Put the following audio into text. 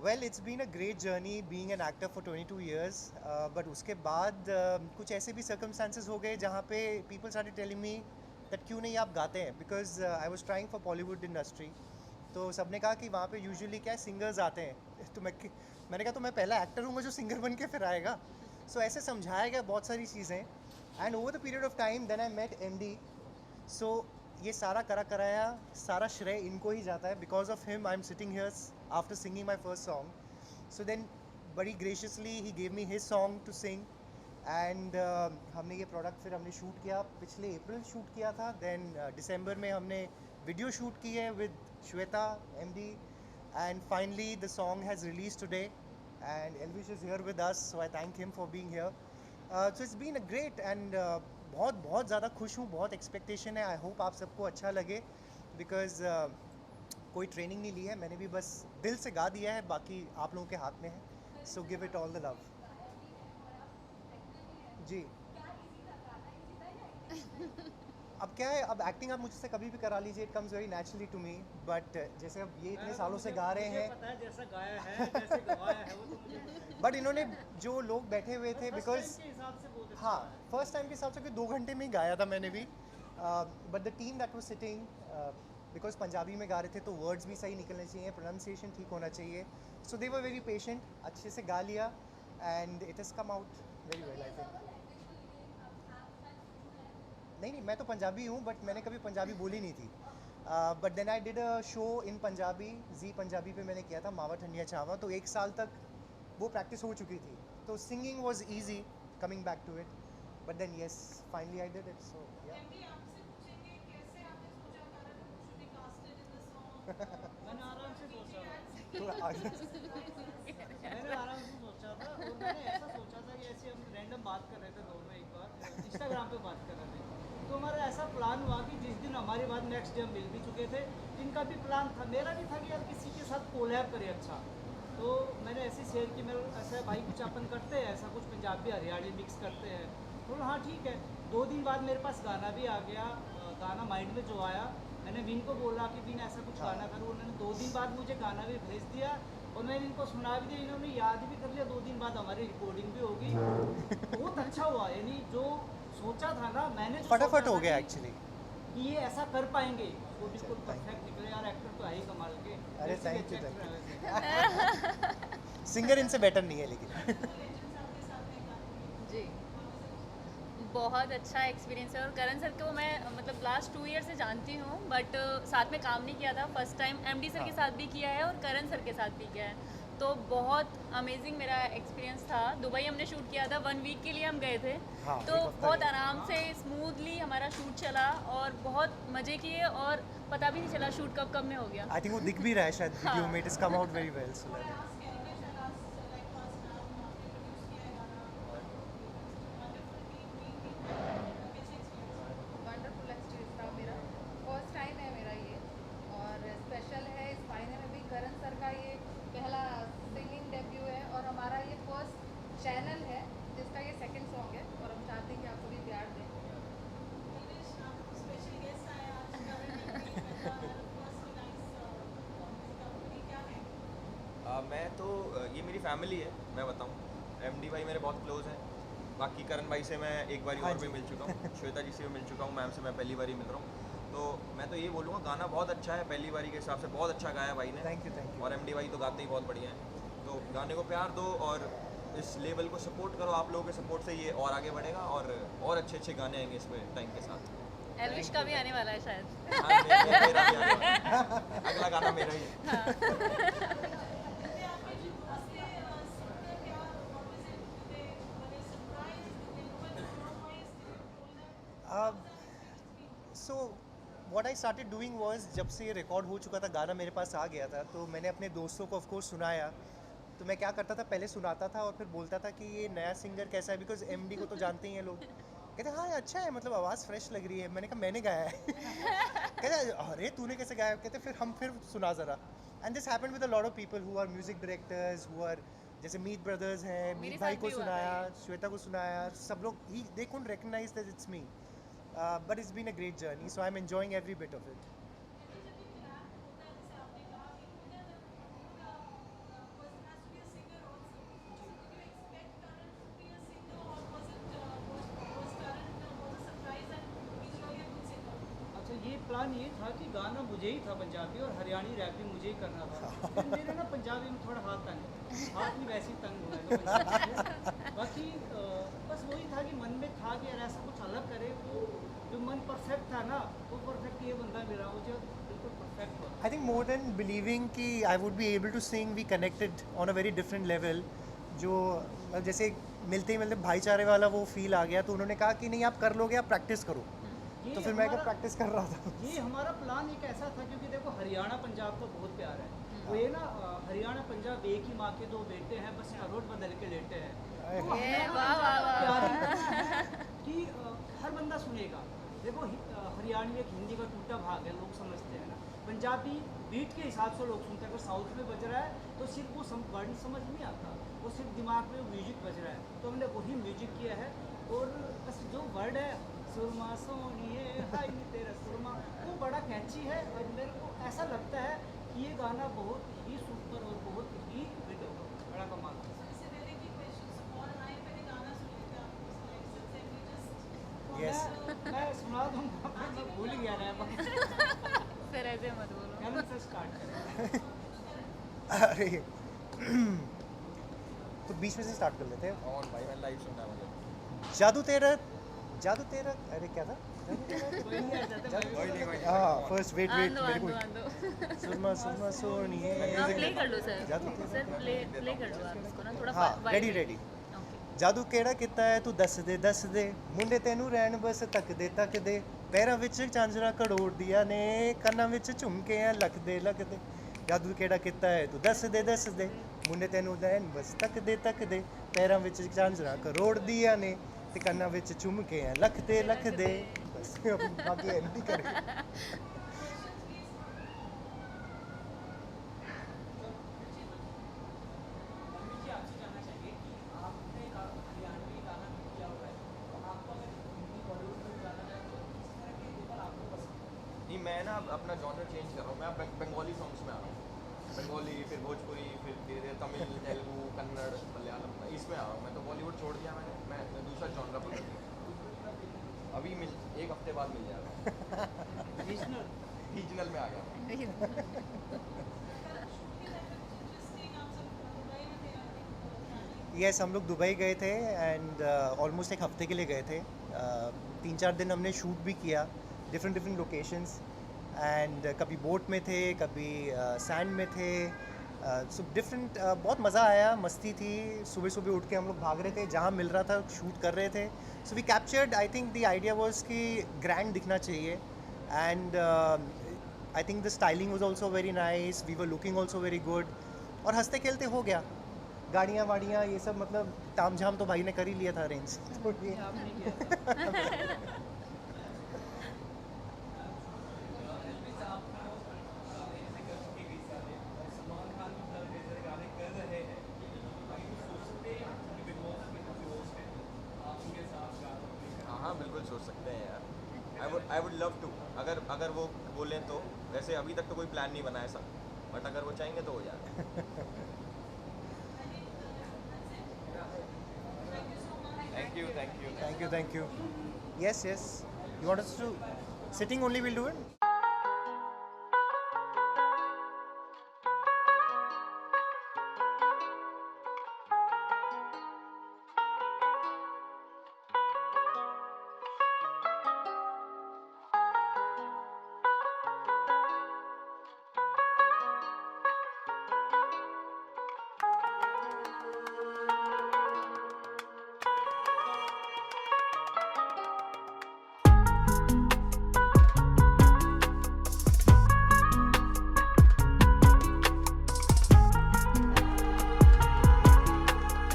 Well, it's been a great journey being an actor for 22 years. But उसके बाद कुछ ऐसे भी circumstances हो गए जहाँ पे people started telling me that क्यों नहीं आप गाते हैं, because I was trying for Bollywood industry. तो सबने कहा कि वहाँ पे usually क्या है, singers आते हैं. तो मैंने कहा तो मैं पहला actor हूँ जो singer बन के फिर आएगा. So ऐसे समझाया गया बहुत सारी चीज़ें. And over the period of time, then I met MD. सो ये सारा करा कराया सारा श्रेय इनको ही जाता है. Because of him I am sitting here after singing my first song. So then बड़ी graciously he gave me his song to sing. And हमने ये प्रोडक्ट फिर हमने शूट किया, पिछले अप्रैल शूट किया था. देन दिसंबर में हमने वीडियो शूट की है with Shweta MD. And finally the song has release today and Elvish is here with us, so I thank him for being here. So it's been a great and बहुत बहुत ज़्यादा खुश हूँ. बहुत एक्सपेक्टेशन है. आई होप आप सबको अच्छा लगे. बिकॉज कोई ट्रेनिंग नहीं ली है मैंने भी, बस दिल से गा दिया है. बाकी आप लोगों के हाथ में है. So give it all the love. जी. अब क्या है, अब एक्टिंग आप मुझसे कभी भी करा लीजिए, it comes very naturally to me. But जैसे अब ये इतने सालों से गा रहे हैं, पता है जैसा गाया है जैसे गवाया है वो तो मुझे पता है। बट इन्होंने जो लोग बैठे हुए थे, First बिकॉज time के हिसाब से बहुत अच्छा हाँ, है। फर्स्ट टाइम के हिसाब से 2 घंटे में ही गाया था मैंने भी. But the team that was sitting, because Punjabi में गा रहे थे तो वर्ड्स भी सही निकलने चाहिए, प्रोनाउंसिएशन ठीक होना चाहिए. सो दे वर वेरी पेशेंट. अच्छे से गा लिया and it has come out very well I think. नहीं, मैं तो पंजाबी हूँ, बट मैंने कभी पंजाबी बोली नहीं थी. But then I did a show in Punjabi, जी पंजाबी पे मैंने किया था, मावा ठंडिया चावा. तो 1 साल तक वो प्रैक्टिस हो चुकी थी. तो singing was easy coming back to it. But then yes, finally I did it. So yeah. मैंने आराम से सोचा था थोड़ा आगे. मैंने आराम से सोचा था और मैंने ऐसा सोचा था कि ऐसे हम रैंडम बात कर रहे थे दोनों एक बार इंस्टाग्राम पे बात कर रहे थे. तो हमारा ऐसा प्लान हुआ कि जिस दिन हमारी बात नेक्स्ट डे हम मिल भी चुके थे, इनका भी प्लान था, मेरा भी था कि यार किसी के साथ कोलैब करें. अच्छा तो मैंने ऐसे शेयर कि मेरे ऐसा भाई कुछ अपन करते हैं, ऐसा कुछ पंजाबी हरियाणी मिक्स करते हैं. तो हाँ ठीक है. 2 दिन बाद मेरे पास गाना भी आ गया. गाना माइंड में जो आया, मैंने विन को बोला कि विन ऐसा कुछ हाँ. गाना करूँ. उन्होंने 2 दिन बाद मुझे गाना भी भेज दिया और मैंने इनको सुना भी दिया. इन्होंने याद भी कर लिया. 2 दिन बाद हमारी रिकॉर्डिंग भी होगी. बहुत अच्छा हुआ. यानी जो सोचा था ना मैंने, जो फटाफट सोचा हो था गया कि एक्चुअली. ये ऐसा कर पाएंगे, वो बिल्कुल Thank you. परफेक्ट निकले. यार एक्टर तो है ही कमाल के. अरे वैसे भी thank you, अच्छे thank actor हैं वैसे. सिंगर इनसे बेटर नहीं है लेकिन. जी, बहुत अच्छा एक्सपीरियंस है. और करण सर को मैं मतलब लास्ट 2 ईयर से जानती हूँ, बट साथ में काम नहीं किया था. फर्स्ट टाइम MD सर के हाँ. साथ भी किया है और करण सर के साथ भी किया है. तो बहुत अमेजिंग मेरा एक्सपीरियंस था. दुबई हमने शूट किया था, 1 वीक के लिए हम गए थे. हाँ, तो एक हफ्ता बहुत गए. आराम से स्मूथली हमारा शूट चला और बहुत मज़े किए और पता भी नहीं चला शूट कब कब में हो गया. आई थिंक वो दिख भी रहा है शायद वीडियो में. It is come out very well. So wonderful experience था मेरा. फर्स्ट टाइम है मेरा ये और स्पेशल है. इस महीने में भी करण सर का ये पहला सिंगिंग डेब्यू है और हमारा ये फर्स्ट चैनल है जिसका ये सेकंड सॉन्ग है और हम चाहते हैं कि आप सभी प्यार दें. मैं तो ये मेरी फैमिली है, मैं बताऊँ. MD भाई मेरे बहुत क्लोज हैं. बाकी करण भाई से मैं एक बार हाँ और भी जी. मिल चुका हूँ. श्वेता जी से भी मिल चुका हूँ. मैम से मैं पहली बार ही मिल रहा हूँ. तो मैं तो ये बोलूँगा गाना बहुत अच्छा है. पहली बारी के हिसाब से बहुत अच्छा गाया भाई ने. Thank you. और MD भाई तो गाते ही बहुत बढ़िया हैं. तो गाने को प्यार दो और इस लेवल को सपोर्ट करो. आप लोगों के सपोर्ट से ये और आगे बढ़ेगा और अच्छे अच्छे गाने आएंगे इसमें टाइम के साथ. एल्विश का भी आने वाला है शायद. हाँ, मेरा भी आने वाला है. अगला गाना मेरा ही है. So what I started doing was, जब से ये रिकॉर्ड हो चुका था, गाना मेरे पास आ गया था, तो मैंने अपने दोस्तों को ऑफ कोर्स सुनाया. तो मैं क्या करता था, पहले सुनाता था और फिर बोलता था कि ये नया सिंगर कैसा है. बिकॉज MD को तो जानते ही हैं लोग. कहते हाँ ये अच्छा है, मतलब आवाज़ फ्रेश लग रही है. मैंने कहा मैंने गाया है. कहते अरे तूने कैसे गाया. कहते फिर हम फिर सुना ज़रा. And this happened with a lot of people who are music directors, who are जैसे मीत ब्रदर्स हैं. मेरे मीत साथ भाई को भी हुआ था सुनाया, ये. श्वेता को सुनाया, सब लोग ही they couldn't recognise that it's me. But it's been a great journey, so I'm enjoying every bit of it. Plan ये था कि गाना मुझे ही था पंजाबी और हरियाणी रैप भी मुझे ही करना था। फिर मेरे ना पंजाबी में थोड़ा हाथ भी वैसे ही तंग हुआ है तो पंजाबी से। बाकी बस वही था कि मन में था कि यार ऐसा कुछ अलग करे, तो जो मन परफेक्ट था ना, वो परफेक्ट ये बंदा मिला मुझे, बिल्कुल परफेक्ट हुआ। I think more than believing कि I would be able to sing, we connected on a very different level. जो जैसे मिलते ही मतलब भाईचारे वाला वो फील आ गया, तो उन्होंने कहा कि नहीं आप कर लोगे, आप प्रैक्टिस करो। ये तो फिर मैं हमारा- प्रैक्टिस कर रहा था। ये हमारा प्लान एक ऐसा था, क्योंकि देखो हरियाणा पंजाब तो बहुत प्यार है। वो ये ना हरियाणा पंजाब एक ही माँ के दो बेटे हैं, बस रोड बदल के लेटे हैं। तो हरियाणा वाह, वाह, पंजाब वाह। प्यार है कि हर बंदा सुनेगा। देखो हरियाणवी एक हिंदी का टूटा भाग है, लोग समझते हैं ना। पंजाबी बीट के हिसाब से लोग सुनते हैं। अगर साउथ में बज रहा है तो सिर्फ वो वर्ड समझ नहीं आता, वो सिर्फ दिमाग में म्यूजिक बज रहा है। तो हमने वही म्यूजिक किया है, और बस जो वर्ड है सुरमा सोनिए हाय नी तेरा सुरमा, वो बड़ा कैची है। और मेरे को ऐसा लगता है कि ये गाना बहुत ही सुपर और बहुत ही हिट होगा, बड़ा कमाल। Yes. मैं सुना दूंगा, मैं भूल गया रैप। फिर ऐसे मत बोलो। गाने से स्टार्ट करें। अरे तो बीच में से स्टार्ट कर लेते हैं। और भाई मैं लाइव सुनना है मुझे। जादू तेरा, अरे क्या था? कोई नहीं आ जाता, मैं भी कोई नहीं हाँ फर्स्ट वेट आंदो मेरे को आंदो सुरमा सुरमा सोनिए। आप प्ले कर लो सर। जादू सर प्ले कर लो आप इसको ना थोड़ा हाँ vibe रेडी में। रेडी। ओके ਜਾਦੂ ਕਿਹੜਾ ਕੀਤਾ ਹੈ ਤੂੰ ਦੱਸ ਦੇ ਮੁੰਡੇ ਤੈਨੂੰ ਰਹਿਣ ਬਸ ਤੱਕਦੇ ਪੈਰਾਂ ਵਿੱਚ ਝਾਂਜਰਾਂ ਕੜੋੜਦੀਆਂ ਨੇ ਕੰਨਾਂ ਵਿੱਚ ਝੁਮਕੇ ਲਖਦੇ ਜਾਦੂ ਕਿਹੜਾ ਕੀਤਾ ਹੈ ਤੂੰ ਦੱਸ ਦੇ ਮੁੰਡੇ ਤੈਨੂੰ ਰਹਿਣ ਬਸ ਤੱਕਦੇ ਪੈਰਾਂ ਵਿੱਚ ਝਾਂਜਰਾਂ ਕੜੋੜਦੀਆਂ ਨੇ ਤੇ ਕੰਨਾਂ ਵਿੱਚ ਝੁਮਕੇ ਲਖਦੇ ਬਸ ਬਾਕੀ ਇਹ ਨਹੀਂ ਕਰੇ। नहीं मैं ना अपना जॉनर चेंज कर रहा हूँ। मैं अब बंगाली सॉन्ग्स में आ रहा हूँ। बंगाली, फिर भोजपुरी, फिर धीरे धीरे तमिल, तेलुगु, कन्नड़, मलयालम, इसमें आ रहा हूँ। मैं तो बॉलीवुड छोड़ दिया मैंने, मैं दूसरा जॉनर पकड़ लिया। अभी एक हफ्ते बाद मिल जाएगा। रीजनल में आ गया। यस हम लोग दुबई गए थे एंड ऑलमोस्ट एक हफ्ते के लिए गए थे। 3-4 दिन हमने शूट भी किया डिफरेंट लोकेशंस एंड कभी बोट में थे, कभी सैंड में थे, सो डिफरेंट। बहुत मज़ा आया, मस्ती थी। सुबह उठ के हम लोग भाग रहे थे, जहाँ मिल रहा था शूट कर रहे थे। So we captured, I think the idea was कि ग्रैंड दिखना चाहिए and I think the styling was also very nice, we were looking also very good और हंसते खेलते हो गया। गाड़ियाँ वाड़ियाँ ये सब मतलब ताम झाम तो भाई ने कर ही लिया था अरेंज। तो ये आपने किया था। हाँ बिल्कुल सोच सकते हैं यार। आई वुड लव टू, अगर वो बोलें तो। वैसे अभी तक तो कोई प्लान नहीं बना ऐसा, बट अगर वो चाहेंगे तो हो जाएगा। Thank you. Thank you. Yes. You want us to sitting only? We'll do it.